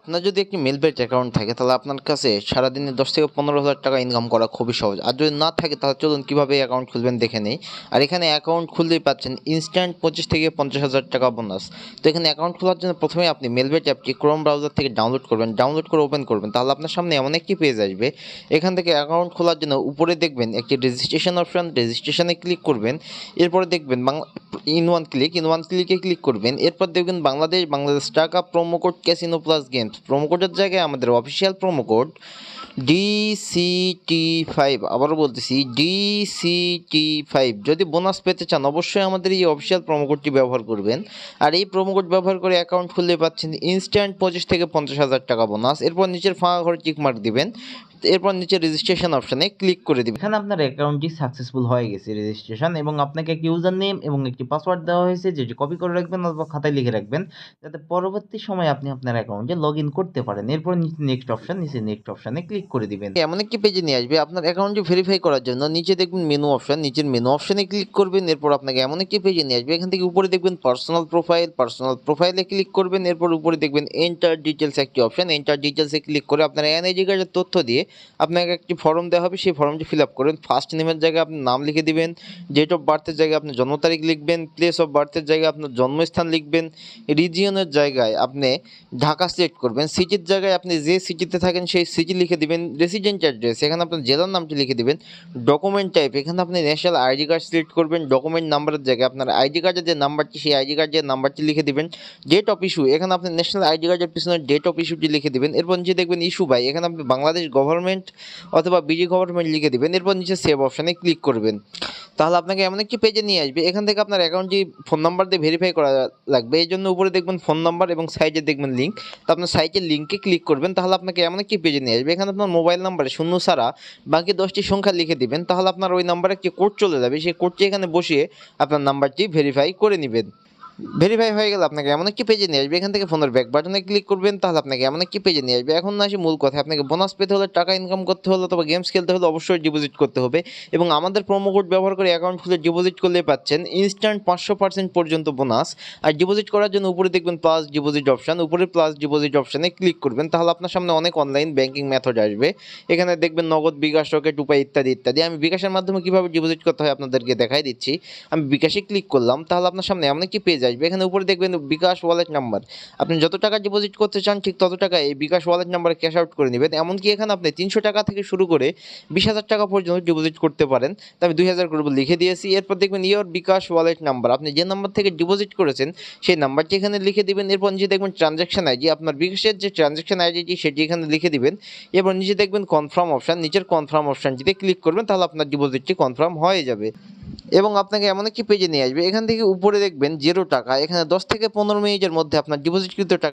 আপনার যদি একটি মেলবেট অ্যাকাউন্ট থাকে তাহলে আপনার কাছে সারাদিনে 10 থেকে 15,000 টাকা ইনকাম করা খুবই সহজ। আর যদি না থাকে তাহলে চলুন কীভাবে অ্যাকাউন্ট খুলবেন দেখে নেই। আর এখানে অ্যাকাউন্ট খুললেই পাচ্ছেন ইনস্ট্যান্ট 25 থেকে 50,000 টাকা বোনাস। তো এখানে অ্যাকাউন্ট খোলার জন্য প্রথমে আপনি মেলবেট অ্যাপটি ক্রোম ব্রাউজার থেকে ডাউনলোড করবেন, ডাউনলোড করে ওপেন করবেন, তাহলে আপনার সামনে এমন একটি পেজ আসবে। এখান থেকে অ্যাকাউন্ট খোলার জন্য উপরে দেখবেন একটি রেজিস্ট্রেশন অপশন, রেজিস্ট্রেশনে ক্লিক করবেন। এরপরে দেখবেন ইন ওয়ান ক্লিকে ক্লিক করবেন। এরপর দেখবেন বাংলাদেশ টাকা promo code casino plus games, promo কোডের জায়গায় আমাদের অফিসিয়াল প্রোমো কোড DCT5, আবারও বলতেছি DCT5। যদি বোনাস পেতে চান অবশ্যই আমাদের এই অফিসিয়াল প্রোমো কোডটি ব্যবহার করবেন। আর এই প্রোমো কোড ব্যবহার করে অ্যাকাউন্ট খুললে পাচ্ছেন ইনস্ট্যান্ট 25 থেকে 50,000 টাকা বোনাস। এরপর নিচের ফাঁকা ঘরে টিক মার্ক দিবেন, এরপর নিচে রেজিস্ট্রেশন অপশানে ক্লিক করে দিবেন। এখানে আপনার অ্যাকাউন্টটি সাকসেসফুল হয়ে গেছে রেজিস্ট্রেশন, এবং আপনাকে একটি ইউজার নেম এবং একটি পাসওয়ার্ড দেওয়া হয়েছে, যেটি কপি করে রাখবেন অথবা খাতায় লিখে রাখবেন, যাতে পরবর্তী সময়ে আপনি আপনার অ্যাকাউন্টে লগ ইন করতে পারেন। এরপর নিচে নেক্সট অপশানে ক্লিক করে দিবেন। এমন একটি পেজে নিয়ে আসবে। আপনার অ্যাকাউন্টটি ভেরিফাই করার জন্য নিচে দেখবেন মেনু অপশন, নিচের মেনু অপশানে ক্লিক করবেন। এরপর আপনাকে এমন একটি পেজে নিয়ে আসবে। এখান থেকে উপরে দেখবেন পার্সোনাল প্রোফাইলে ক্লিক করবেন। এরপর উপরে দেখবেন এন্টার ডিটেলস একটি অপশন, এন্টার ডিটেলসে ক্লিক করে আপনার এনআইডি কার্ডের তথ্য দিয়ে আপনাকে একটি ফর্ম দেওয়া হবে, সেই ফর্মটি ফিল আপ করবেন। ফার্স্ট নেমের জায়গায় আপনি নাম লিখে দিবেন, ডেট অফ বার্থের জায়গায় আপনার জন্ম তারিখ লিখবেন, প্লেস অফ বার্থের জায়গায় আপনার জন্মস্থান লিখবেন, রিজিয়নের জায়গায় আপনি ঢাকা সিলেক্ট করবেন, সিটির জায়গায় আপনি যে সিটিতে থাকেন সেই সিটি লিখে দিবেন, রেসিডেন্ট অ্যাড্রেস এখানে আপনার জেলার নামটি লিখে দিবেন, ডকুমেন্ট টাইপ এখানে আপনি ন্যাশনাল আইডি কার্ড সিলেক্ট করবেন, ডকুমেন্ট নাম্বারের জায়গায় আপনার আইডি কার্ডের যে নাম্বারটি সেই আইডি কার্ডের নাম্বারটি লিখে দিবেন, ডেট অফ ইস্যু এখানে আপনি ন্যাশনাল আইডি কার্ডের পিছনে ডেট অফ ইস্যুটি লিখে দিবেন। এরপর নিচে দেখবেন ইস্যু বাই, এখানে আপনি বাংলাদেশ গভর্নমেন্ট অথবা বিজি গভর্নমেন্ট লিখে দিবেন। এরপর নিচে সেভ অপশানে ক্লিক করবেন, তাহলে আপনাকে এমন একটি পেজে নিয়ে আসবে। এখান থেকে আপনার অ্যাকাউন্টটি ফোন নাম্বার দিয়ে ভেরিফাই করা লাগবে, এই জন্য উপরে দেখবেন ফোন নাম্বার এবং সাইডে দেখবেন লিঙ্ক। তো আপনার সাইটের লিঙ্কে ক্লিক করবেন, তাহলে আপনাকে এমন একটি পেজে নিয়ে আসবে। এখানে আপনার মোবাইল নাম্বারে শূন্য ছাড়া বাকি 10টি সংখ্যা লিখে দিবেন, তাহলে আপনার ওই নাম্বারে একটি কোড চলে যাবে, সেই কোডটি এখানে বসিয়ে আপনার নাম্বারটি ভেরিফাই করে নেবেন। ভেরিফাই হয়ে গেলে আপনাকে এমন একটি পেজে নিয়ে আসবে। এখান থেকে ফোনের ব্যাক বাটনে ক্লিক করবেন, তাহলে আপনাকে এমন একটি পেজে নিয়ে আসবে। এখন আসি মূল কথা, আপনাকে বোনাস পেতে হলে, টাকা ইনকাম করতে হলে অথবা গেমস খেলতে হলে অবশ্যই ডিপোজিট করতে হবে, এবং আমাদের প্রোমো কোড ব্যবহার করে অ্যাকাউন্ট খুলে ডিপোজিট করলে পাচ্ছেন ইনস্ট্যান্ট 500% পর্যন্ত বোনাস। আর ডিপোজিট করার জন্য উপরে দেখবেন প্লাস ডিপোজিট অপশান, উপরে প্লাস ডিপোজিট অপশানে ক্লিক করবেন, তাহলে আপনার সামনে অনেক অনলাইন ব্যাংকিং মেথড আসবে। এখানে দেখবেন নগদ, বিকাশ, রকেট, উপায় ইত্যাদি ইত্যাদি। আমি বিকাশের মাধ্যমে কীভাবে ডিপোজিট করতে হয় আপনাদেরকে দেখাই দিচ্ছি। আমি বিকাশে ক্লিক করলাম, তাহলে আপনার সামনে এমন একটি পেজ আসবে। এখানে উপরে দেখবেন বিকাশ ওয়ালেট নাম্বার, আপনি যত টাকা ডিপোজিট করতে চান ঠিক তত টাকা এই বিকাশ ওয়ালেট নাম্বারে ক্যাশ আউট করে নেবেন। এমনকি এখানে আপনি 300 টাকা থেকে শুরু করে 20,000 টাকা পর্যন্ত ডিপোজিট করতে পারেন। তো আমি 2,000 করব লিখে দিয়েছি। এরপর দেখবেন ইয়োর বিকাশ ওয়ালেট নাম্বার, আপনি যে নাম্বার থেকে ডিপোজিট করেছেন সেই নাম্বারটি এখানে লিখে দিবেন। এরপর নিচে দেখবেন ট্রানজ্যাকশন আইডি, আপনার বিকাশের যে ট্রানজ্যাকশন আইডিটি সেটি এখানে লিখে দিবেন। এরপর নিচে দেখবেন কনফার্ম অপশান, নিচের কনফার্ম অপশানটিতে ক্লিক করবেন, তাহলে আপনার ডিপোজিটটি কনফার্ম হয়ে যাবে। এবং আপনাকে এমন একটি পেজে নিয়ে আসবে। এখান থেকে উপরে দেখবেন 0 টাকা, এখানে 10 থেকে 15 মিনিটের মধ্যে আপনার ডিপোজিটকৃত টাকা